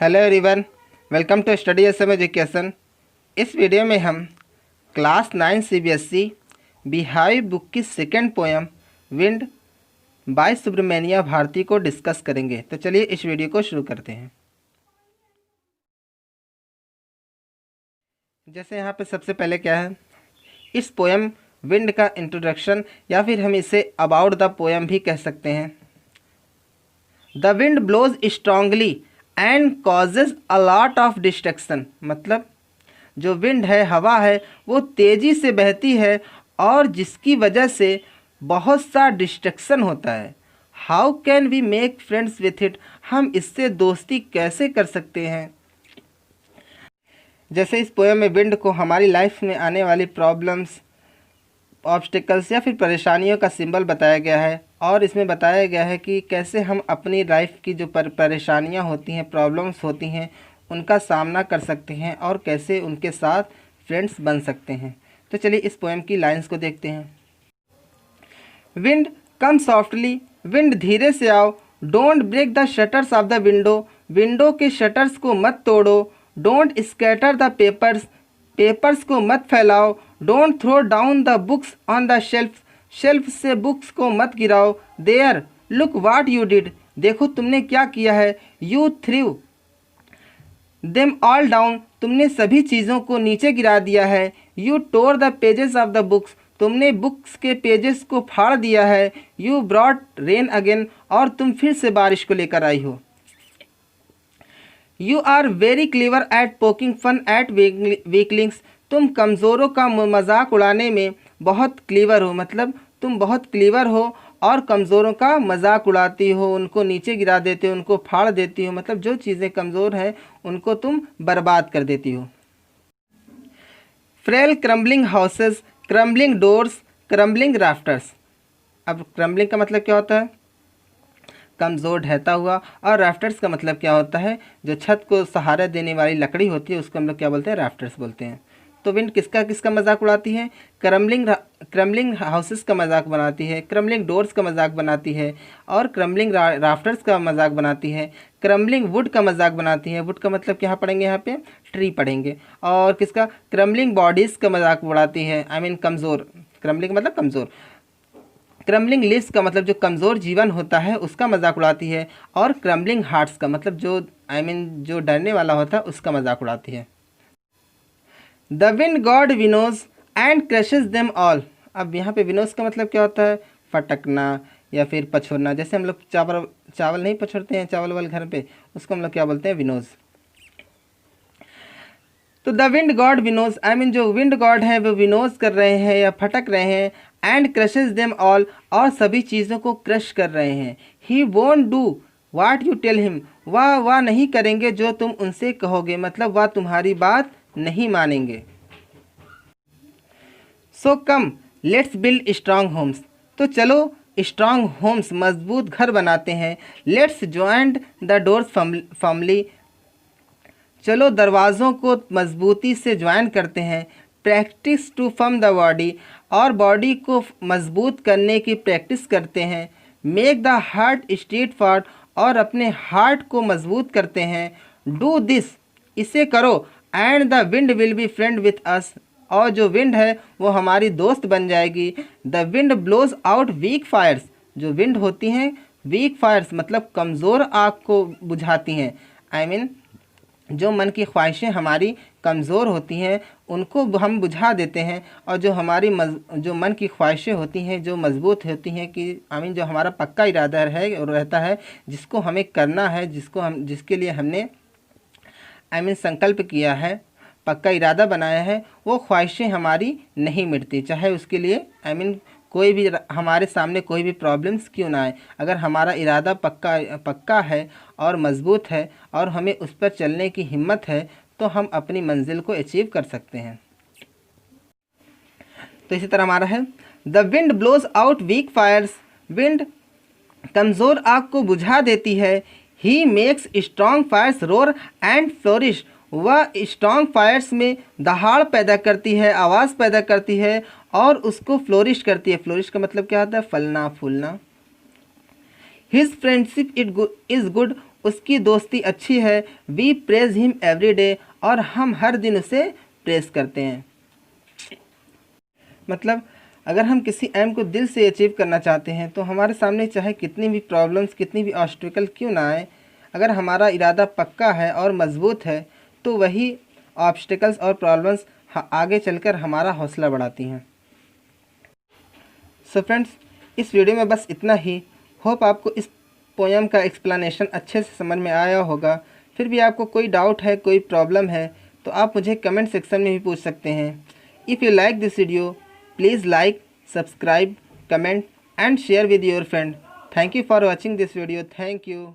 Hello everyone, welcome to study SM education. इस video में हम क्लास 9 सीबीएसई बिहाई बुक की second poem wind by Subramania Bharati को discuss करेंगे। तो चलिए इस वीडियो को शुरू करते हैं। जैसे यहाँ पे सबसे पहले क्या है, इस पोएम विंड का इंट्रोडक्शन या फिर हम इसे अबाउट द पोएम भी कह सकते हैं। The wind blows strongly and causes a lot of destruction. मतलब जो विंड है, हवा है, वो तेज़ी से बहती है और जिसकी वजह से बहुत सा डिस्ट्रक्शन होता है। How can we make friends with it. हम इससे दोस्ती कैसे कर सकते हैं। जैसे इस पोएम में विंड को हमारी लाइफ में आने वाली प्रॉब्लम्स, ऑब्स्टिकल्स या फिर परेशानियों का सिंबल बताया गया है और इसमें बताया गया है कि कैसे हम अपनी लाइफ की जो परेशानियां होती हैं, प्रॉब्लम्स होती हैं, उनका सामना कर सकते हैं और कैसे उनके साथ फ्रेंड्स बन सकते हैं। तो चलिए इस पोएम की लाइंस को देखते हैं। विंड कम सॉफ्टली, विंड धीरे से आओ। Don't break the shutters of the window, window के शटर्स को मत तोड़ो। Don't scatter the papers, papers को मत फैलाओ। Don't throw down the books on the shelf, shelf से बुक्स को मत गिराओ। There look what you did, देखो तुमने क्या किया है। You threw them all down, तुमने सभी चीज़ों को नीचे गिरा दिया है। You tore the pages of the books, तुमने बुक्स के पेजेस को फाड़ दिया है। यू ब्रॉट रेन अगेन, और तुम फिर से बारिश को लेकर आई हो। You are very clever at poking fun at weaklings, तुम कमज़ोरों का मजाक उड़ाने में बहुत क्लीवर हो। मतलब तुम बहुत क्लीवर हो और कमज़ोरों का मजाक उड़ाती हो, उनको नीचे गिरा देते हो, उनको फाड़ देती हो। मतलब जो चीज़ें कमज़ोर हैं उनको तुम बर्बाद कर देती हो। Frail crumbling houses, crumbling doors, crumbling rafters. अब क्रम्बलिंग का मतलब क्या होता है? कमज़ोर, ढहता हुआ। और राफ्टर्स का मतलब क्या होता है? जो छत को सहारा देने वाली लकड़ी होती है उसको हम लोग क्या बोलते हैं? राफ्टर्स बोलते हैं। तो विंड किसका किसका मजाक उड़ाती है? क्रम्बलिंग हाउसेस का मजाक बनाती है, क्रम्बलिंग डोर्स का मजाक बनाती है और क्रम्बलिंग राफ्टर्स का मजाक बनाती है। क्रम्बलिंग वुड का मजाक बनाती है। वुड का मतलब क्या पढ़ेंगे यहाँ पे? ट्री पढ़ेंगे। और किसका? क्रम्बलिंग बॉडीज़ का मजाक उड़ाती है, आई मीन कमज़ोर। क्रम्बलिंग मतलब कमज़ोर। क्रम्बलिंग लिव्स का मतलब जो कमज़ोर जीवन होता है उसका मजाक उड़ाती है। और क्रम्बलिंग हार्ट्स का मतलब जो जो डरने वाला होता है उसका मजाक उड़ाती है। The wind god winnows and crushes them all. अब यहाँ पे विनोज का मतलब क्या होता है? फटकना या फिर पछोड़ना। जैसे हम लोग चावल नहीं पछोड़ते हैं, चावल वाले घर पे, उसको हम लोग क्या बोलते हैं? विनोज। तो the wind god winnows, I mean जो विंड गॉड है वो विनोज कर रहे हैं या फटक रहे हैं। एंड क्रशेज देम ऑल, और सभी चीज़ों को क्रश कर रहे हैं। He won't do what you tell him, वह नहीं करेंगे जो तुम उनसे कहोगे। मतलब वह तुम्हारी बात नहीं मानेंगे। So come let's build strong homes, तो चलो स्ट्रांग होम्स, मजबूत घर बनाते हैं। Let's joint the doors firmly, चलो दरवाज़ों को मजबूती से ज्वाइन करते हैं। Practice to firm the body, और बॉडी को मजबूत करने की प्रैक्टिस करते हैं। Make the heart straightforward, और अपने हार्ट को मजबूत करते हैं। डू दिस, इसे करो। And the wind will be friend with us, और जो विंड है वो हमारी दोस्त बन जाएगी। The wind blows out weak fires, जो विंड होती हैं वीक फायर्स मतलब कमज़ोर आग को बुझाती हैं। आई मीन जो मन की ख्वाहिशें हमारी कमज़ोर होती हैं उनको हम बुझा देते हैं। और जो हमारी जो मन की ख्वाहिशें होती हैं, जो मजबूत होती हैं, कि आई मीन जो हमारा पक्का इरादा है और रहता है, जिसको हमें करना है, जिसके लिए हमने आई मीन संकल्प किया है, पक्का इरादा बनाया है, वो ख्वाहिशें हमारी नहीं मिटती। चाहे उसके लिए आई मीन कोई भी हमारे सामने कोई भी प्रॉब्लम्स क्यों ना आए, अगर हमारा इरादा पक्का है और मज़बूत है और हमें उस पर चलने की हिम्मत है तो हम अपनी मंजिल को अचीव कर सकते हैं। तो इसी तरह हमारा है the wind blows out weak fires, wind कमज़ोर आग को बुझा देती है। He makes strong fires roar and flourish, वह स्ट्रॉन्ग फायर्स में दहाड़ पैदा करती है, आवाज़ पैदा करती है और उसको फ्लोरिश करती है। फ्लोरिश का मतलब क्या होता है? फलना फूलना। हिज फ्रेंडशिप इज़ गुड, उसकी दोस्ती अच्छी है, we praise him every day, और हम हर दिन उसे प्रेज करते हैं। मतलब अगर हम किसी एम को दिल से अचीव करना चाहते हैं तो हमारे सामने चाहे कितनी भी प्रॉब्लम्स, कितनी भी ऑब्स्टिकल क्यों ना आए, अगर हमारा इरादा पक्का है और मजबूत है तो वही ऑब्स्टिकल्स और प्रॉब्लम्स आगे चलकर हमारा हौसला बढ़ाती हैं। सो फ्रेंड्स, इस वीडियो में बस इतना ही। होप आपको इस पोएम का एक्सप्लेनेशन अच्छे से समझ में आया होगा। फिर भी आपको कोई डाउट है, कोई प्रॉब्लम है तो आप मुझे कमेंट सेक्शन में भी पूछ सकते हैं। If you like this video, please like, subscribe, comment and share with your friend. Thank you for watching this video. Thank you.